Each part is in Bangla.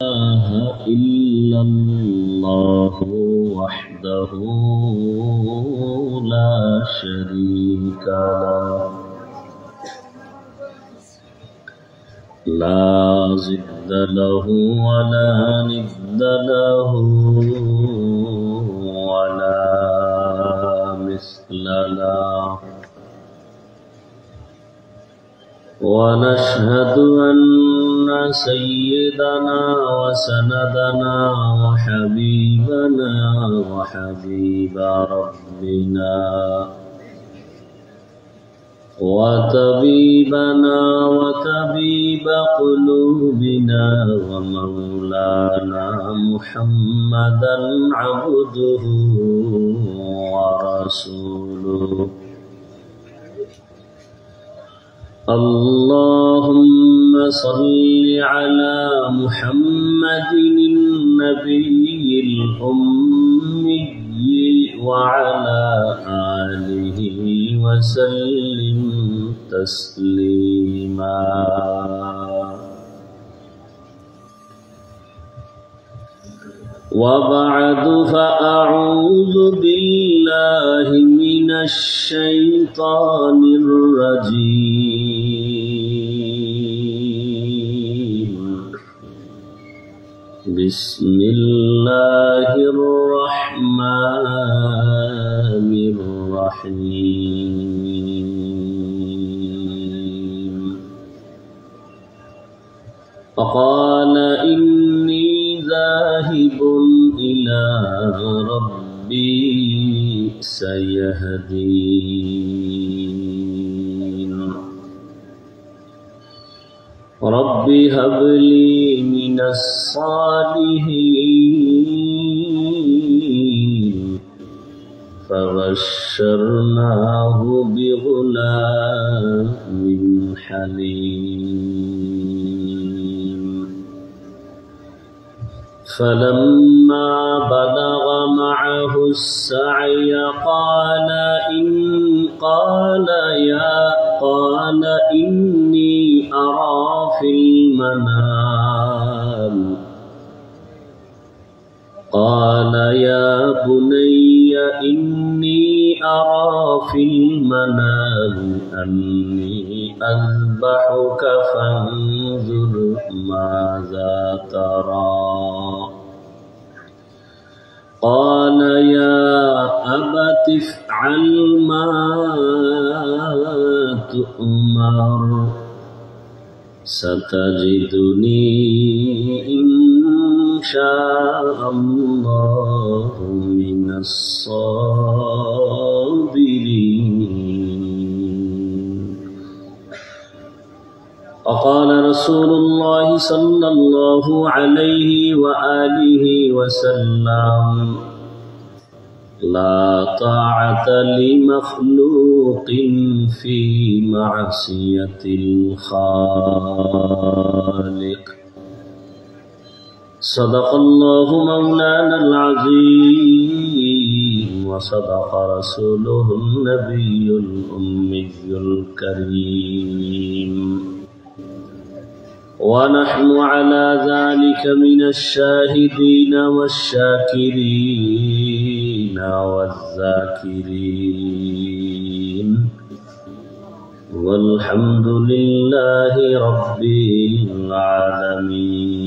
إله إلا الله وحده لا شريك له لا ضد له ولا ند له ولا مثل له ونشهد أن سيدنا وسندنا وحبيبنا وحبيب ربنا وطبيبنا وطبيب قلوبنا ومولانا محمدا عبده ورسوله اللهم صل على محمد النبي الأمي وعلى آله وسلم تسليما وبعد فأعوذ بالله من الشيطان الرجيم بسم الله الرحمن الرحيم فقال إني ذاهب إلى ربي سيهدين رب هب لي من الصالحين فبشرناه بغلام حليم فلما بلغ معه السعي قال إني أرى في المنام قال يا بني إني أرى في المنام أني أذبحك فانظر ماذا ترى قال يا أبت افعل ما تؤمر ستجدني إن شاء الله من الصابرين وقال رسول الله صلى الله عليه وآله وسلم لا طاعة لمخلوق في معصية الخالق صدق الله مولانا العظيم وصدق رسوله النبي الأمي الكريم ونحن على ذلك من الشاهدين والشاكرين والذاكرين والحمد لله رب العالمين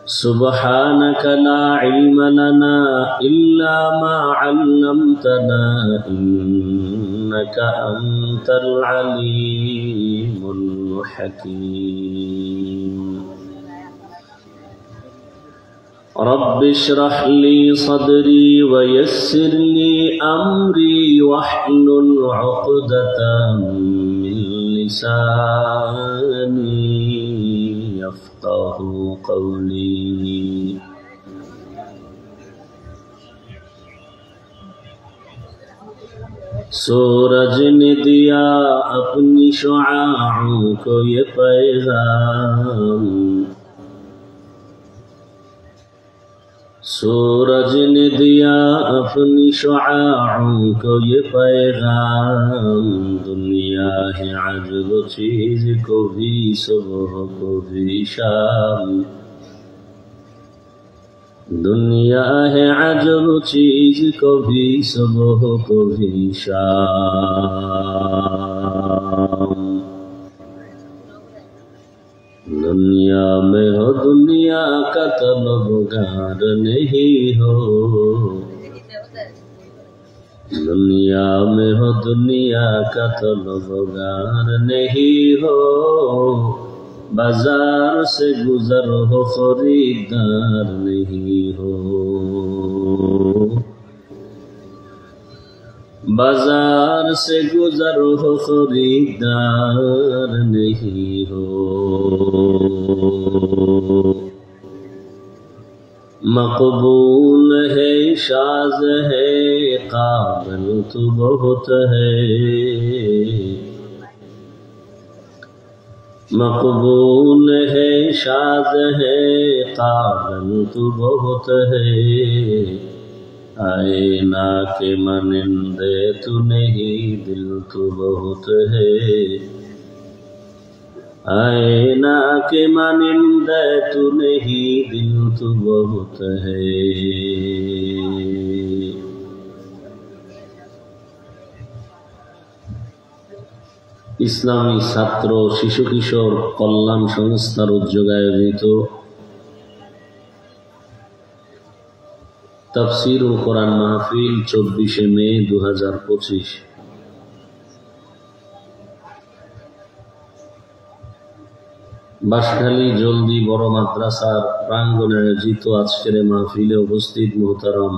سبحانك لا علم لنا إلا ما علمتنا إنك أنت العليم الحكيم رب اشرح لي صدري ويسر لي أمري واحلل عقدة من لساني يفقه قولي सूरज ने दिया अपनी शुआओं को ये पैगाम सूरज ने दिया अपनी शुआओं को ये पैगाम, दुनिया है अजब चीज, कभी सुबह कभी शाम। दुनिया है अजब चीज, कभी सुबह कभी शाम। दुनिया में हो दुनिया का तलबगार नहीं हो, दुनिया में हो दुनिया का तलबगार नहीं हो। बाजार से गुजर हो खरीदार नहीं हो, बाजार से गुजर हो खरीदार नहीं हो। मकबूल है शाज़ है काबिल तू बहुत है, मकबूल है शाज़ है काबिल तू बहुत है। आईना के मानिंदे तू नहीं दिल तू बहुत है, आईना के मानिंदे तू नहीं दिल तू बहुत है। ইসলামী ছাত্র শিশু কিশোর কল্যাণ সংস্থার উদ্যোগে আয়োজিত তাফসীরুল কোরআন মাহফিল 24 মে 2025। বাঁশখালী জলদি বড় মাদ্রাসার প্রাঙ্গণে আয়োজিত আজকের মাহফিলে উপস্থিত মুহতারাম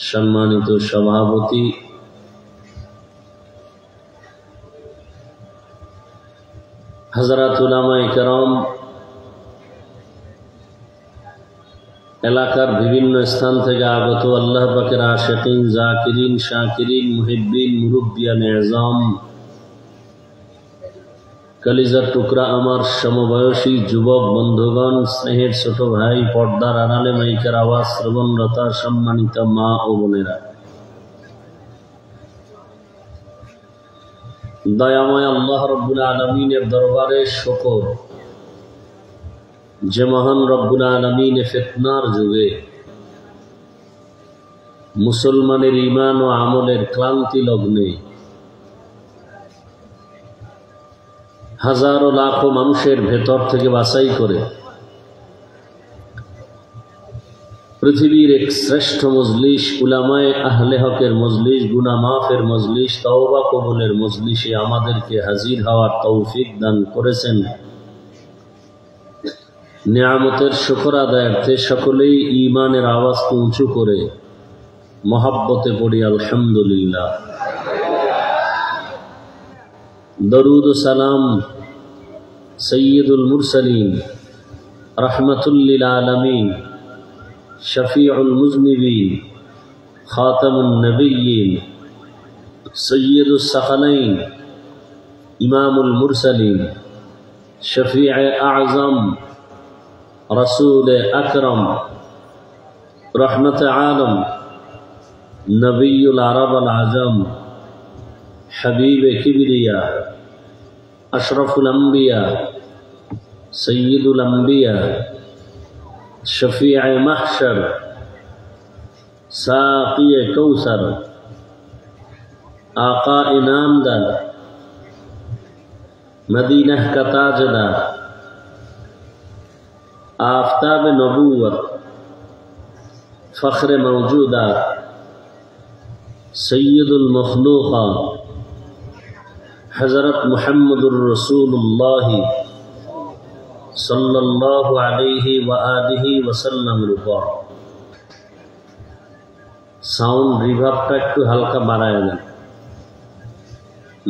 সম্মানিত সভাপতি, হযরত উলামায়ে কেরাম, এলাকার বিভিন্ন স্থান থেকে আগত আল্লাহ পাকের আশিকিন, জাকিরিন, শাকিরিন, মুহিব্বিন, মুরব্বিয়ান এজাম, কলিজার টুকরা আমার সমবয়সী যুবক বন্ধুগণ, স্নেহের ছোট ভাই, পর্দার আড়ালে মাইকের আওয়াজ শ্রবণরতা সম্মানিত মা ও বোনেরা, দয়াময় আল্লাহ রব্বুল আলামিনের দরবারে শুকর যে মহান রব্বুল আলামিন ফিতনার যুগে মুসলমানের ঈমান ও আমলের ক্লান্তি লগ্নে হাজারো লাখো মানুষের ভেতর থেকে বাছাই করে পৃথিবীর এক শ্রেষ্ঠ মজলিস, উলামায়ে আহলে হকের মজলিস, গুনাহ মাফের মজলিস, তওবা কবুলের মজলিসে আমাদেরকে হাজির হওয়ার তৌফিক দান করেছেন। নিয়ামতের শুকর আদায়ার্থে সকলেই ঈমানের আওয়াজকে উঁচু করে মহাব্বতে পড়ি আলহামদুলিল্লাহ। দরুদ ও সালাম সৈয়দুল মুরসালিন, রহমাতুল লিল আলামিন, শফিউল মুজনিবিন, খাতামুন নবিয়্যিন, সৈয়দুস সাকালাইন, ইমামুল মুরসালিন, শফিউ আযম, রসুল আকরম, রহমত আলম, নবিয়ুল আরব আল আজম, হাবিব কিবরিয়া, আশরাফুল আম্বিয়া, সৈয়দুল আম্বিয়া, শফিউ মাহশর, সাকি কৌসর, आका इनामदार, मदीना का ताजदार, आफताब नबूवत, फख्र मौजूदात, सैयदुल मखलूक़ात, हज़रत मुहम्मदुर रसूलुल्लाह सल्लल्लाहु अलैहि व आलिहि वसल्लम रूपर साउंड रिभार्बটা একটু হালকা বাড়ায় দেন।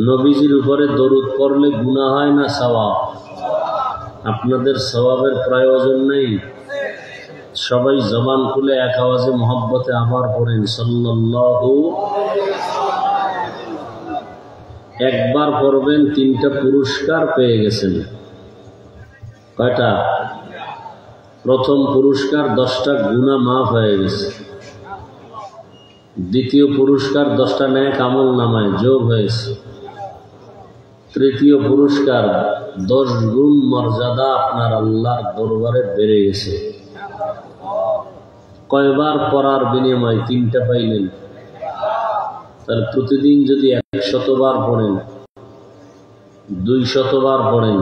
নবীজির উপরে দরুদ পড়লে গুনাহ হয় না সওয়াব? আপনাদের সওয়াবের প্রয়োজন নেই, সবাই জবান খুলে এক আওয়াজে মহব্বতে আবার পড়েন সাল্লাল্লাহু। একবার পড়বেন 3টা পুরস্কার পেয়ে গেছেন। কয়টা? প্রথম পুরস্কার 10টা গুনাহ মাফ হয়ে গেছে, দ্বিতীয় পুরস্কার 10টা নেক আমল নামায় যোগ হয়েছে, তৃতীয় পুরস্কার 10 গুণ মর্যাদা আপনার আল্লাহর দরবারে বেড়ে গেছে। কয়বার পড়ার বিনিময়ে 3টা পাইলেন? তার প্রতিদিন যদি 100 বার পড়েন, 200 বার পড়েন,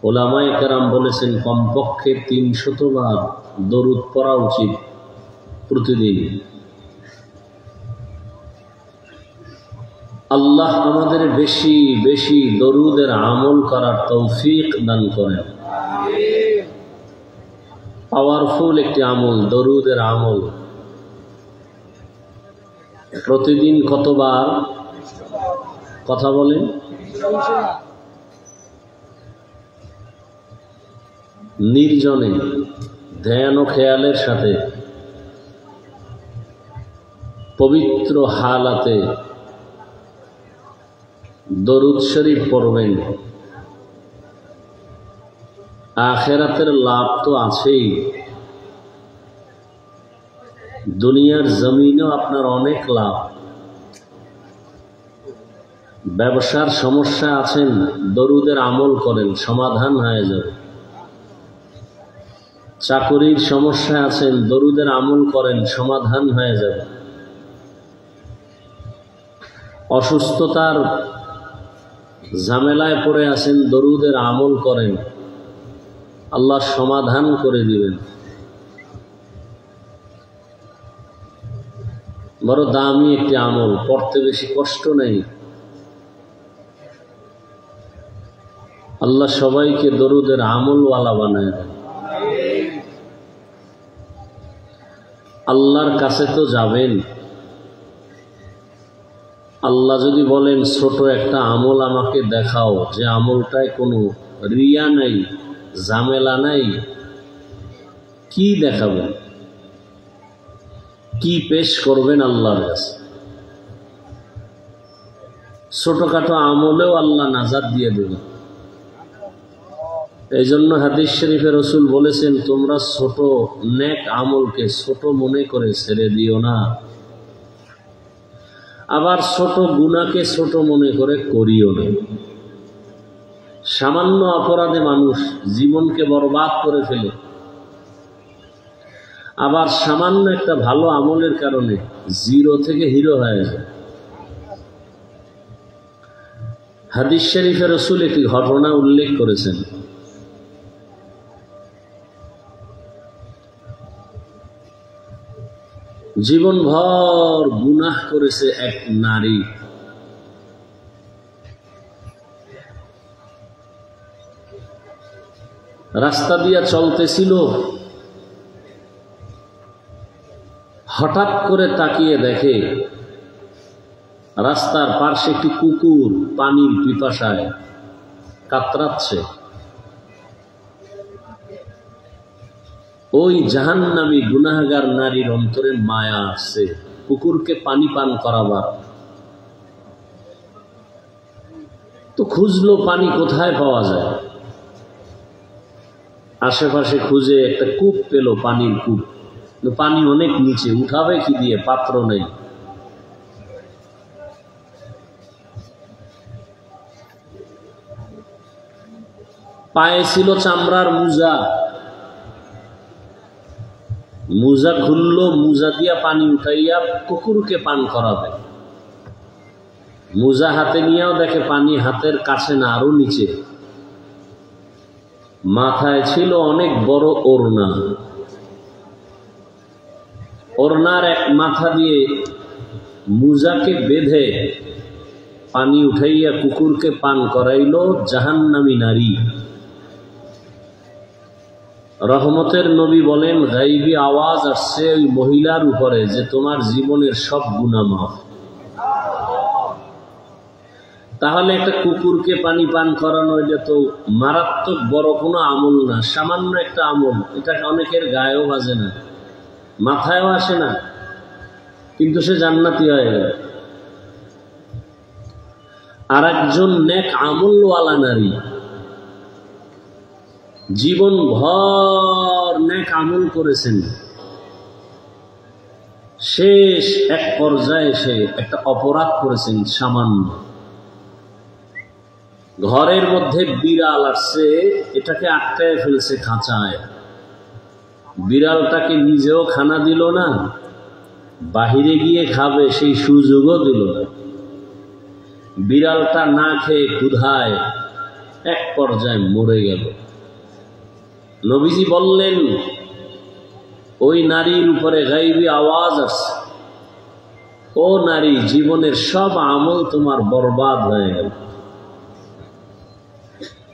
ওলামায়ে কেরাম বলেছেন কমপক্ষে 300 বার দরুদ পড়া উচিত প্রতিদিন। আল্লাহ আমাদের বেশি বেশি দরুদের আমল করার তৌফিক দান করেন। পাওয়ারফুল একটি আমল দরুদের আমল। প্রতিদিন কতবার? কথা বলেন। নির্জনে ধ্যান ও খেয়ালের সাথে পবিত্র হালাতে দরুদ শরীফ পড়বেন। আখিরাতের লাভ তো আছেই, দুনিয়ার জমিনেও আপনার অনেক লাভ। ব্যবসার সমস্যা আছেন, দরুদের আমল করেন, সমাধান হয়ে যাবে। চাকরির সমস্যা আছেন, দরুদের আমল করেন, সমাধান হয়ে যাবে। অসুস্থতার ঝামেলায় পড়ে আছেন, দরুদের আমল করেন, আল্লাহ সমাধান করে দিবেন। বড় দামি একটি আমল, পড়তে বেশি কষ্ট নেই। আল্লাহ সবাইকে দরুদের আমলওয়ালা বানায় দেন। আল্লাহর কাছে তো যাবেন, আল্লাহ যদি বলেন ছোট একটা আমল আমাকে দেখাও, যে আমলটায় কোনো রিয়া নাই, ঝামেলা নাই, কি দেখাবেন? কি পেশ করবেন আল্লাহর কাছে? ছোটখাটো আমলেও আল্লাহ নাজাত দিয়ে দেবেন। এই জন্য হাদিস শরীফে রাসূল বলেছেন, তোমরা ছোট নেক আমলকে ছোট মনে করে ছেড়ে দিও না, আবার ছোট গুনাহকে ছোট মনে করে করিও না। সামান্য অপরাধে মানুষ জীবনকে বরবাদ করে ফেলে, আবার সামান্য একটা ভালো আমলের কারণে জিরো থেকে হিরো হয়ে যায়। হাদিস শরীফে রাসূল একটি ঘটনা উল্লেখ করেছেন। জীবনভর গুনাহ করেছে এক নারী। রাস্তা দিয়া চলতেছিল, হঠাৎ করে তাকিয়ে দেখে রাস্তার পার্শ্বে একটি কুকুর পানির পিপাসায় কাতরাচ্ছে। ওই জাহান্নামী গুনাহগার নারীর অন্তরে মায়া আসছে কুকুরকে পানি পান করাবার। তো খুঁজলো পানি কোথায় পাওয়া যায়, আশেপাশে খুঁজে একটা কূপ পেল, পানির কূপ। পানি অনেক নিচে, উঠাবে কি দিয়ে, পাত্র নেই। পায়ে ছিল চামড়ার মোজা, মোজা খুললো, মোজা দিয়া পানি উঠাইয়া কুকুরকে পান করাবে। মোজা হাতে নিয়েও দেখে পানি হাতের কাছে না, আরো নিচে। মাথায় ছিল অনেক বড় ওড়না, ওড়নার এক মাথা দিয়ে মোজাকে বেঁধে পানি উঠাইয়া কুকুরকে পান করাইল জাহান্নামী নারী। রহমতের নবী বলেন, গাইবী আওয়াজ আসছে ওই মহিলার উপরে যে তোমার জীবনের সব গুনাহ মাফ। তাহলে একটা কুকুরকে পানি পান করানো, এটা তো মারাত্মক বড় কোনো আমল না, সামান্য একটা আমল। এটা অনেকের গায়েও বাজে না, মাথায়ও আসে না, কিন্তু সে জান্নাতি হয়ে গেল। আর একজন নেক আমলওয়ালা নারী, জীবন ভর নেক আমল করেছেন, শেষ এক পর্যায়ে এসে একটা অপরাধ করেছেন সামান্য। ঘরের মধ্যে বিড়াল আসছে, এটাকে আটকায় ফেলছে খাঁচায়। বিড়ালটাকে নিজেও খানা দিল না, বাহিরে গিয়ে খাবে সেই সুযোগও দিল না। বিড়ালটা না খেয়ে ক্ষুধায় এক পর্যায়ে মরে গেল। নবীজি বললেন, ওই নারীর উপরে গায়বী আওয়াজ আসছে, ও নারী, জীবনের সব আমল তোমার বরবাদ হয়ে গেল।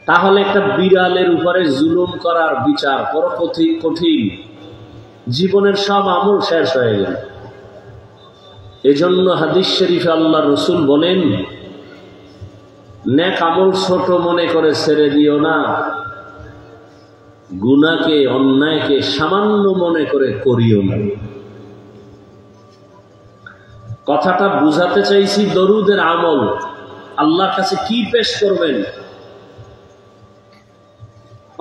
তাহলে একটা বিড়ালের উপরে জুলুম করার বিচার বড় কঠিন, জীবনের সব আমল শেষ হয়ে গেল। এজন্য হাদিস শরীফে আল্লাহ রসুল বলেন, নেক আমল ছোট মনে করে ছেড়ে দিও না, গুনাহকে অন্যায়কে সামান্য মনে করে করিও না। কথাটা বুঝাতে চাইছি, দরুদের আমল আল্লাহর কাছে কি পেশ করবেন।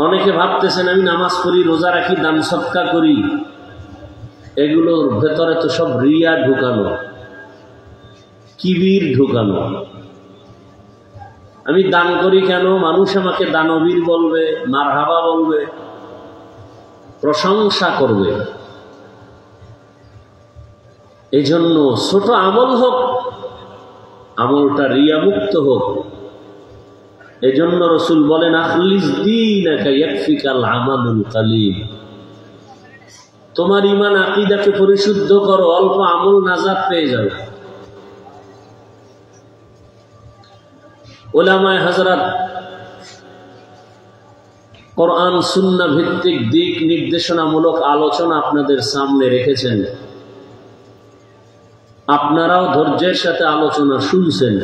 অনেকে ভাবতেছেন আমি নামাজ পড়ি, রোজা রাখি, দান সদকা করি, এগুলোর ভেতরে তো সব রিয়া ঢুকানো, কিবির ঢুকানো। আমি দান করি কেন? মানুষ আমাকে দানবীর বলবে, মারহাবা বলবে, প্রশংসা করবে। এই জন্য ছোট আমল হোক, আমলটা রিয়া মুক্ত হোক। এজন্য রাসূল বলেন, আখলিস দীনাকা ইয়াকফিকাল আমালুল কালিল। তোমার ঈমান আকীদাকে পরিশুদ্ধ করো, অল্প আমল নাজাত পেয়ে যাবে। উলামায়ে হযরত কোরআন সুন্নাহ ভিত্তিক দিক নির্দেশনামূলক আলোচনা আপনাদের সামনে রেখেছেন, আপনারাও ধৈর্যের সাথে আলোচনা শুনছেন।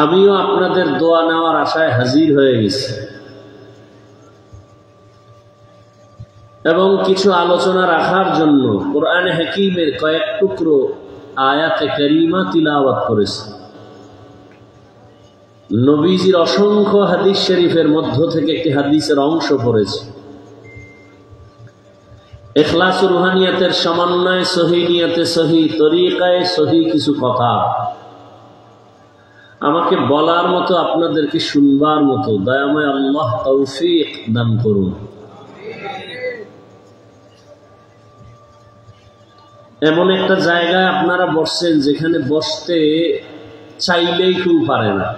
আমিও আপনাদের দোয়া নেওয়ার আশায় হাজির হয়ে গেছি এবং কিছু আলোচনা রাখার জন্য কোরআনে হাকীমের কয়েক টুকরো আয়াতে কারিমা তিলাওয়াত করেছি। নবীজির অসংখ্য হাদিস শরীফের মধ্য থেকে একটি হাদিসের অংশ পড়েছি। ইখলাস রুহানিয়াতের সমন্বয়ে সহি নিয়তে সহি তরিকায় সহি কিছু কথা আমাকে বলার মতো, আপনাদেরকে শুনবার মতো দয়াময় আল্লাহ তৌফিক দান করুন। এমন একটা জায়গায় আপনারা বসছেন যেখানে বসতে চাইলেই কেউ পারে না।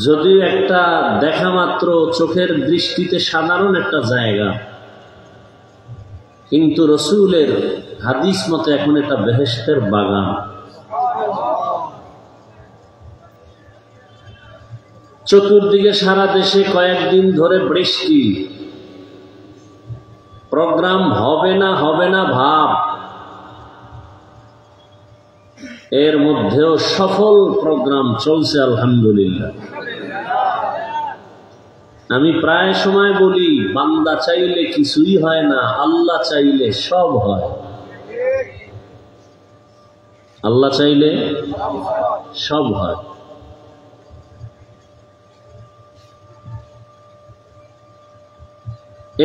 যদিও একটা দেখা মাত্র চোখের দৃষ্টিতে সাধারণ একটা জায়গা, কিন্তু রসুলের হাদিস মতে এখন এটা বেহেশতের বাগান। চতুর্দিকে সারা দেশে কয়েকদিন ধরে বৃষ্টি, প্রোগ্রাম হবে না ভাব, এর মধ্যেও সফল প্রোগ্রাম চলছে আলহামদুলিল্লাহ। আমি প্রায় সময় বলি, বান্দা চাইলে কিছুই হয় না, আল্লাহ চাইলে সব হয়। আল্লাহ চাইলে সব হয়।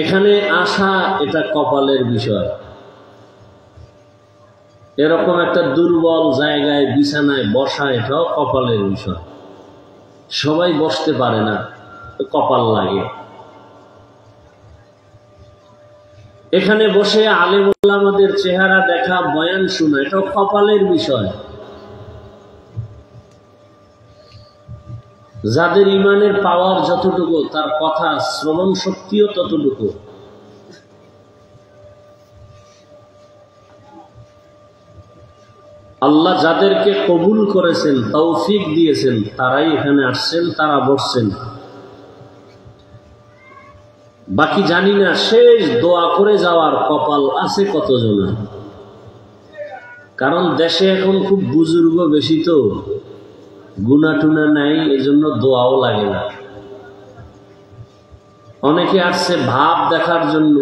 এখানে আসা এটা কপালের বিষয়। এরকম একটা দুর্বল জায়গায় বিছানায় বসা এটাও কপালের বিষয়। সবাই বসতে পারে না, কপাল লাগে। এখানে বসে আলেম ওলামাদের চেহারা দেখা, বয়ান শোনা, এটাও কপালের বিষয়। যাদের ইমানের পাওয়ার যতটুকু, তার কথা শ্রবণ শক্তিও ততটুকু। আল্লাহ যাদেরকে কবুল করেছেন, তৌফিক দিয়েছেন, তারাই এখানে আসছেন, তারা বসছেন। বাকি জানি না শেষ দোয়া করে যাওয়ার কপাল আছে কতজনের। কারণ দেশে এখন খুব বুজুর্গ বেশি, তো গুনা টুনা নাই, এজন্য দোয়াও লাগে না। অনেকে আসছে ভাব দেখার জন্য,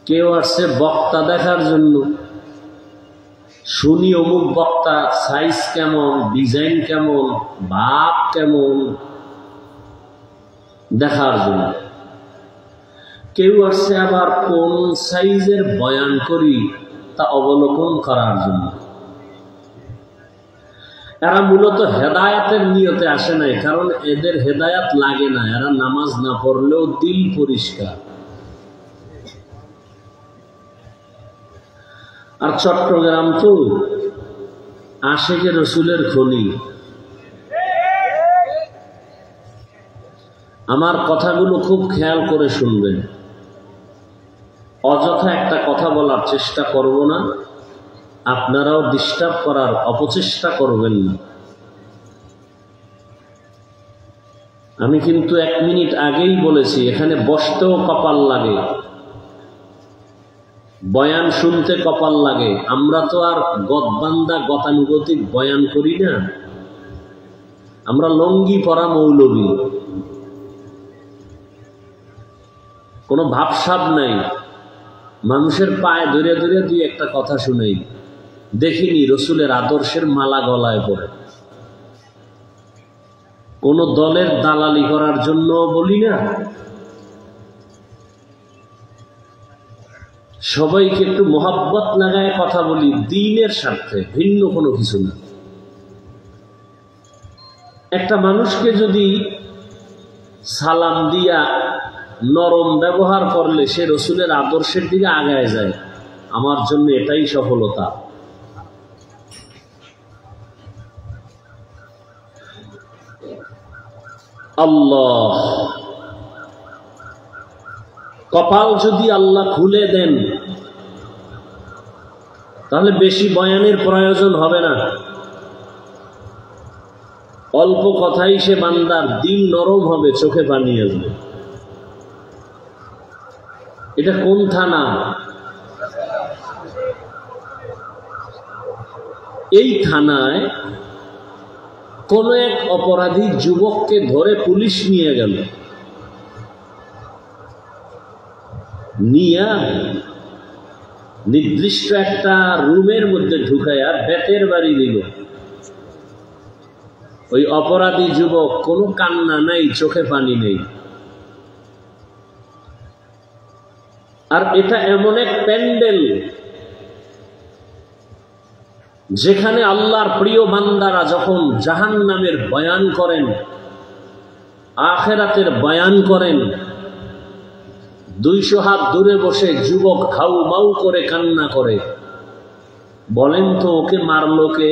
কেউ আসছে বক্তা দেখার জন্য, শুনি অমুক বক্তা সাইজ কেমন, ডিজাইন কেমন, ভাব কেমন, দেখার জন্য। কেউ আসছে আবার কোন সাইজের বয়ান করি তা অবলোকন করার জন্য। এরা মূলত হেদায়াতের নিয়তে আসে নাই, কারণ এদের হেদায়াত লাগে না। এরা নামাজ না পড়লেও দিল পরিষ্কার। আর চট্টগ্রাম তো আশিকে রসুলের খনি। আমার কথাগুলো খুব খেয়াল করে শুনবেন। অযথা একটা কথা বলার চেষ্টা করব না, আপনারাও ডিস্টার্ব করার অপচেষ্টা করবেন না। আমি কিন্তু 1 মিনিট আগেই বলেছি, এখানে বসতেও কপাল লাগে, বয়ান শুনতে কপাল লাগে। আমরা তো আর গদবান্দা গতানুগতিক বয়ান করি না, আমরা লঙ্গি পরা মৌলবী, কোনো ভাবসাব নাই। মানুষের পায়ে ধরে ধরে দুই একটা কথা শুনেই। দেখিনি রসুলের আদর্শের মালা গলায় পড়ে। কোন দলের দালালি করার জন্য বলি না, সবাইকে একটু মোহাব্বত লাগায় কথা বলি, দ্বীনের স্বার্থে, ভিন্ন কোনো কিছু না। একটা মানুষকে যদি সালাম দিয়া নরম ব্যবহার করলে সে রসুলের আদর্শের দিকে আগায় যায়, আমার জন্য এটাই সফলতা। আল্লাহ, কপাল যদি আল্লাহ খুলে দেন তাহলে বেশি বয়ানের প্রয়োজন হবে না। অল্প কথাই সে বান্দার দিল নরম হবে, চোখে পানি আসবে। এটা কোন থানা? এই থানায় কোন এক অপরাধী যুবককে ধরে পুলিশ নিয়ে গেল, নিয়া নির্দিষ্ট একটা রুমের মধ্যে ঢুকাইয়া বেতের বাড়ি দিল। ওই অপরাধী যুবক কোনো কান্না নাই, চোখে পানি নেই। আর এটা এমন এক প্যান্ডেল যেখানে আল্লাহর প্রিয় বান্দারা যখন জাহান্নামের বয়ান করেন, আখিরাতের বয়ান করেন, 200 হাত দূরে বসে যুবক হাউ মাউ করে কান্না করে। বলেন তো ওকে মারলো কে?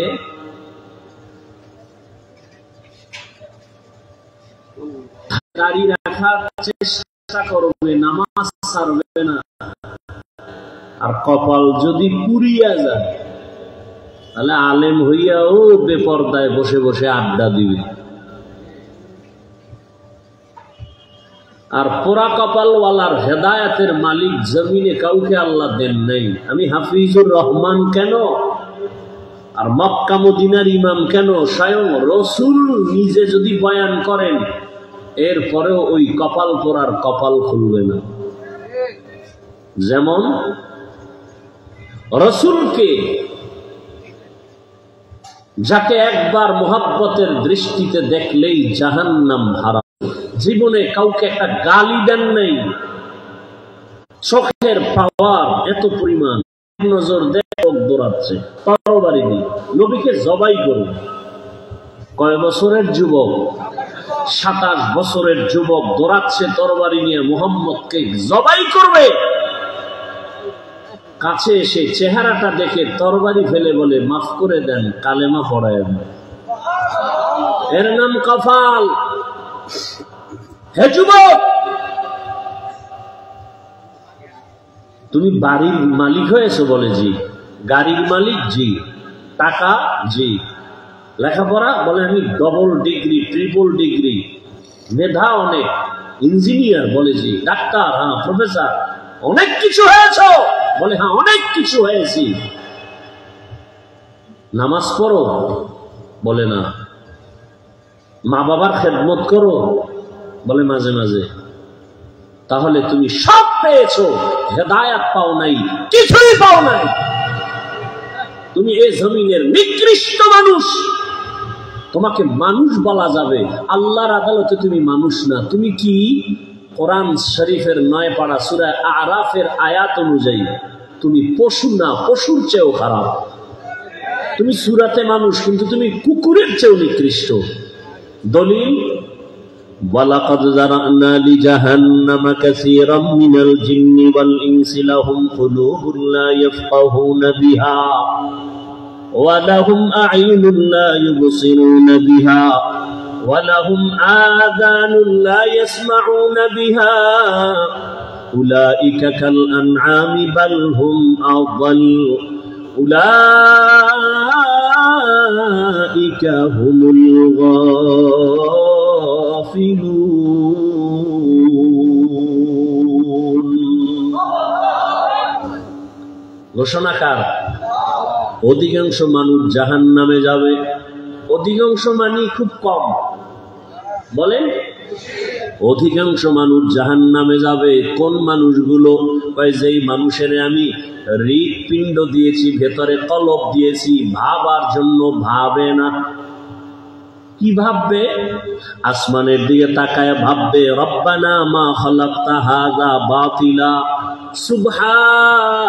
দাড়ি রাখার চেষ্টা করবে, নামাজ ছাড়বে না। আর কপাল যদি পুড়িয়া যায় তাহলে আলেম হইয়াও বেপরদায় বসে বসে আড্ডা দিবে। আর পোড়া কপালওয়ালার হেদায়েতের মালিক জমিনে কাউকে আল্লাহ দেন নাই। আমি হাফিজুর রহমান কেন আর মক্কা মদিনার ইমাম কেন, স্বয়ং রসুল নিজে যদি বয়ান করেন এরপরেও ওই কপাল পোড়ার কপাল খুলবে না। যেমন রসুলকে যাকে একবার মোহাব্বতের দৃষ্টিতে দেখলেই জাহান্নাম হারাম, জীবনে কাউকে একটা গালি দেন নাই, চোখের পাওয়ার এত পরিমাণ, নজর দেখ দৌড়াচ্ছে তরবারি দিয়ে নবীকে জবাই করুন। কয় বছরের যুবক? 27 বছরের যুবক দৌড়াচ্ছে তরবারি নিয়ে মুহাম্মদকে জবাই করবে। কাছে এসে চেহারাটা দেখে তরবারি ফেলে বলে, মাফ করে দেন, কালেমা পড়ায় দেন। এর নাম কপাল। হে যুবক, তুমি বাড়ির মালিক হয়েছো? বলে জি। গাড়ির মালিক? জি। টাকা? জি। লেখাপড়া? বলে আমি ডবল ডিগ্রি, ট্রিপল ডিগ্রি। মেধা অনেক? ইঞ্জিনিয়ার? বলে জি। ডাক্তার? হ্যাঁ। প্রফেসর? অনেক কিছু হয়েছো? বলে হ্যাঁ, অনেক কিছু হয়েছি। নামাজ পড়ো? বলে না। মা বাবার খেদমত করো? বলে মাঝে মাঝে। তাহলে তুমি সব পেয়েছো, হেদায়াত পাও নাই, কিছুই পাও নাই। তুমি এই জমিনের নিকৃষ্ট মানুষ, তোমাকে মানুষ বলা যাবে, আল্লাহর আদালতে তুমি মানুষ না। তুমি কি? কোরআন শরীফের 9 পারা সূরা আরাফের আয়াত অনুযায়ী তুমি পশু না, পশুর চেয়েও খারাপ। তুমি সূরাতে মানুষ, কিন্তু তুমি কুকুরের চেয়েও নিকৃষ্ট। দলিল, ওয়ালাকাদ যারানা লিজাহান্নামা কাসীরাম মিনাল জিন্নি ওয়াল ইনসি লাহুম কুলুবুন লা ইয়াফকাহুনা বিহা ওয়া লাহুম আ'ইনুন লা ইউবসিরুনা বিহা ওয়া লাহুম আযানুন লা ইয়াসমাউনা বিহা উলাইকা কাল আন'আমি বাল হুম আযাল উলাইকা হুমুল গাফিলুন। ঘোষণাকার, অধিকাংশ মানুষ জাহান্নামে যাবে। অধিকাংশ মানে খুব কম, বলেন অধিকাংশ মানুষ জাহান্নামে যাবে। কোন মানুষগুলো? যেই মানুষের আমি হৃৎপিণ্ড দিয়েছি, ভেতরে কলব দিয়েছি, ভাবার জন্য ভাবে না। কি ভাববে? আসমানের দিকে তাকায় ভাববে, রব্বানা মা খালাকতা হাযা বাতিলা সুবহানাক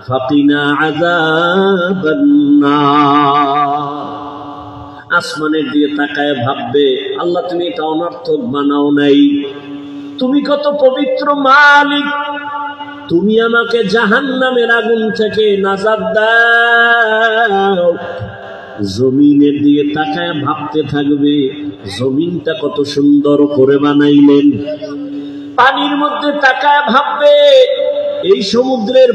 ফাকিনা আযাবান নার। আসমানের দিকে তাকায় ভাববে, আল্লাহ তুমি এটা অনর্থক বানাও নাই, তুমি কত পবিত্র মালিক, তুমি আমাকে জাহান্নামের আগুন থেকে নাজাত দাও। জমিনের দিকে তাকায় ভাবতে থাকবে, জমিনটা কত সুন্দর করে বানাইলেন। পানির মধ্যে তাকায় ভাববে, এই সমুদ্রের